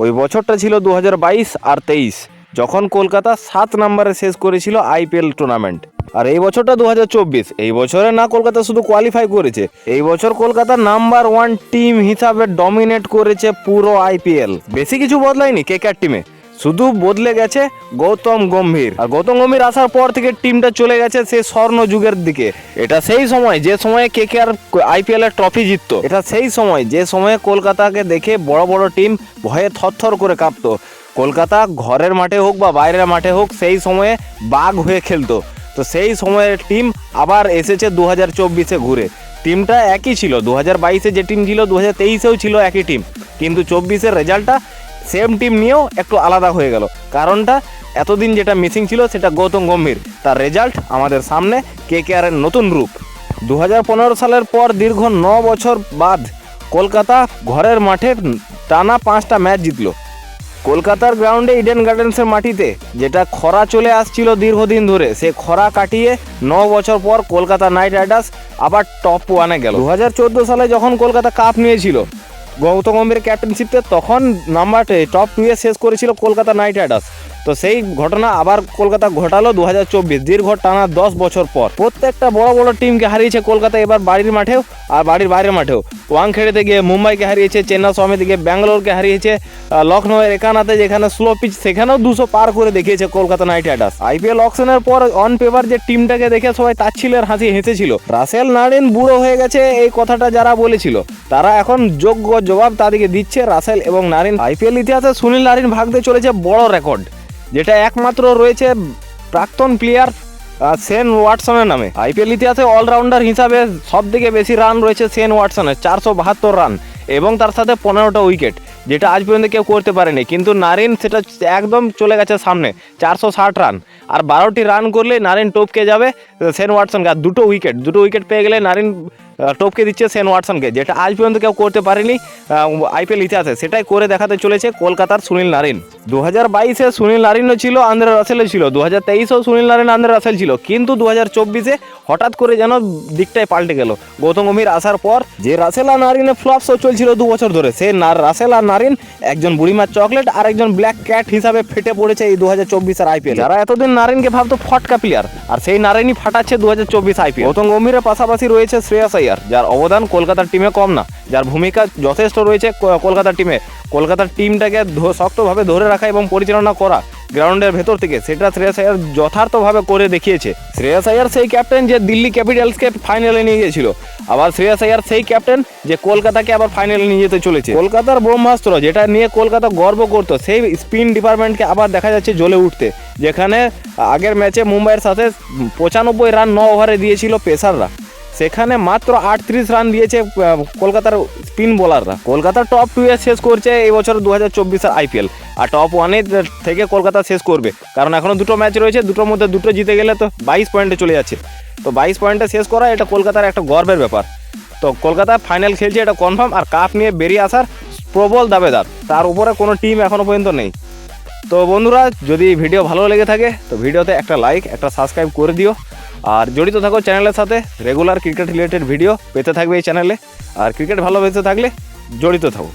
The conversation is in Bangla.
ওই বছরটা ছিল 2022 আর 23, যখন কলকাতা 7 নম্বরে শেষ করেছিল আইপিএল টুর্নামেন্ট। আর এই বছরটা 2024, এই বছরে না কলকাতা শুধু কোয়ালিফাই করেছে, এই বছর কলকাতা নাম্বার 1 টিম হিসাবে ডমিনেট করেছে পুরো আইপিএল। বেশি কিছু বদলায়নি কেকেআর টিমে, শুধু বদলে গেছে গৌতম গম্ভীর। আর গৌতম গম্ভীর আসার পর থেকে টিমটা চলে গেছে সেই স্বর্ণ যুগের দিকে। এটা সেই সময় যে সময়ে কেকেআর আইপিএল এর ট্রফি জিততো, এটা সেই সময় যে সময়ে কলকাতাকে দেখে বড় বড় টিম ভয়ে থরথর করে কাঁপতো। কলকাতা ঘরের মাঠে হোক বা বাইরের মাঠে হোক সেই সময়ে বাঘ হয়ে খেলতো। তো সেই সময়ের টিম আবার এসেছে 2024-এ ঘুরে। টিমটা একই ছিল, 2022-এ যে টিম ছিল 2023-এও ছিল একই টিম, কিন্তু 24-এর রেজাল্টটা সেম টিম নিয়েও একটু আলাদা হয়ে গেল। কারণটা এতদিন যেটা মিসিং ছিল সেটা গৌতম গম্ভীর, তার রেজাল্ট আমাদের সামনে কেকেআরের নতুন রূপ। 2015 সালের পর দীর্ঘ 9 বছর বাদ কলকাতা ঘরের মাঠে টানা 5টা ম্যাচ জিতল। কলকাতার গ্রাউন্ডে ইডেন গার্ডেন্সের মাটিতে যেটা খরা চলে আসছিল দীর্ঘদিন ধরে, সে খরা কাটিয়ে 9 বছর পর কলকাতা নাইট রাইডার্স আবার টপ 1-এ গেল। 2014 সালে যখন কলকাতা কাপ নিয়েছিল গৌতম গম্ভীরের ক্যাপ্টেনশিপে, তখন টপ 2-এ শেষ করেছিল কলকাতা নাইট রাইডার্স। তো সেই ঘটনা আবার কলকাতা ঘটালো 2024, দীর্ঘ টানা 10 বছর পর। প্রত্যেকটা বড় বড় টিমকে হারিয়েছে কলকাতা, এবার বাড়ির মাঠেও আর বাড়ির বাইরের মাঠেও। ওয়াংখেড়েতে গিয়ে মুম্বাইকে হারিয়েছে, চেন্নাই সমিতি গিয়ে ব্যাঙ্গালোরকে হারিয়েছে, লখনৌয়ের একানাতে যেখানে স্লো পিচ সেখানেও 200 পার করে দেখিয়েছে কলকাতা নাইট রাইডার্স। আইপিএল অকশনের পর অন পেপার যে টিমটাকে দেখে সবাই তাচ্ছিলের হাসি হেসেছিল। রাসেল নারিন বুড়ো হয়ে গেছে এই কথাটা যারা বলেছিল, তারা এখন যোগ্য জবাব তাদেরকে দিচ্ছে রাসেল এবং নারিন। আইপিএল ইতিহাসে সুনীল নারিন ভাগতে চলেছে বড় রেকর্ড, যেটা একমাত্র রয়েছে প্রাক্তন প্লেয়ার শেন ওয়াটসনের নামে। আইপিএল ইতিহাসে অলরাউন্ডার হিসাবে সব থেকে বেশি রান রয়েছে শেন ওয়াটসনের, 472 রান, এবং তার সাথে 15টা উইকেট, যেটা আজ পর্যন্ত কেউ করতে পারেনি। কিন্তু নারিন সেটা একদম চলে গেছে সামনে, 460 রান, আর 12টি রান করলে নারিন টপকে যাবে শেন ওয়াটসনকে। আর দুটো উইকেট পেয়ে গেলে নারিন টপকে দিচ্ছে শেন ওয়াটসনকে, যেটা আজ পর্যন্ত কেউ করতে পারেনি আইপিএল ইতিহাসে। সেটাই করে দেখাতে চলেছে কলকাতার সুনীল নারিন। 2022-এ সুনীল নারিনও ছিল, আন্দ্রে রাসেলও ছিল, 2023-এও সুনীল নারিন আন্দ্রে রাসেল ছিল, কিন্তু 2024-এ হঠাৎ করে যেন দিকটাই পাল্টে গেল। গৌতম গম্ভীর আসার পর যে রাসেল আর নারিনের ফ্লপ শো চলছিল 2 বছর ধরে, সে রাসেল আর নারিন একজন বুড়িমার চকলেট আর একজন ব্ল্যাক ক্যাট হিসাবে ফেটে পড়েছে এই 2024-এর আইপিএল। যারা এতদিন নারিনকে ভাবতো ফটকা প্লেয়ার, আর সেই নারিনই ফাটাচ্ছে 2024 আইপিএল। গৌতম গম্ভীরের পাশাপাশি রয়েছে শ্রেয়াস আইয়ার, যার অবদান কলকাতার টিমে কম না, যার ভূমিকা যথেষ্ট রয়েছে কলকাতার টিমে। কলকাতার টিমটাকে শক্তভাবে ধরে রাখা এবং পরিচালনা করা গ্রাউন্ডের ভেতর থেকে, সেটা শ্রেয়াস আইয়ার যথার্থভাবে করে দেখিয়েছে। শ্রেয়াস আইয়ার সেই ক্যাপ্টেন যে দিল্লি ক্যাপিটালসকে ফাইনালে নিয়ে গিয়েছিল, আবার শ্রেয়াস আইয়ার সেই ক্যাপ্টেন যে কলকাতাকে আবার ফাইনালে নিয়ে যেতে চলেছে। কলকাতার ব্রহ্মাস্ত্র, যেটা নিয়ে কলকাতা গর্ব করতো, সেই স্পিন ডিপার্টমেন্টকে আবার দেখা যাচ্ছে জ্বলে উঠতে। যেখানে আগের ম্যাচে মুম্বাইয়ের সাথে 95 রান 9 ওভারে দিয়েছিল পেসাররা, সেখানে মাত্র 38 রান দিয়েছে কলকাতার স্পিন বোলাররা। কলকাতার টপ 2-এ শেষ করছে এই বছর 2024-এর আইপিএল, আর টপ 1-এ থেকে কলকাতা শেষ করবে, কারণ এখনও 2টো ম্যাচ রয়েছে, 2টোর মধ্যে 2টো জিতে গেলে তো 22 পয়েন্টে চলে যাচ্ছে। তো 22 পয়েন্টে শেষ করা এটা কলকাতার একটা গর্বের ব্যাপার। তো কলকাতা ফাইনাল খেলছে এটা কনফার্ম, আর কাপ নিয়ে বেরিয়ে আসার প্রবল দাবেদার, তার উপরে কোনো টিম এখনও পর্যন্ত নেই। তো বন্ধুরা, যদি ভিডিও ভালো লেগে থাকে তো ভিডিওতে একটা লাইক, একটা সাবস্ক্রাইব করে দিও, আর জড়িত থাকো চ্যানেলের সাথে। রেগুলার ক্রিকেট রিলেটেড ভিডিও পেতে থাকবে এই চ্যানেলে, আর ক্রিকেট ভালোবেসে থাকলে জড়িত থাকো।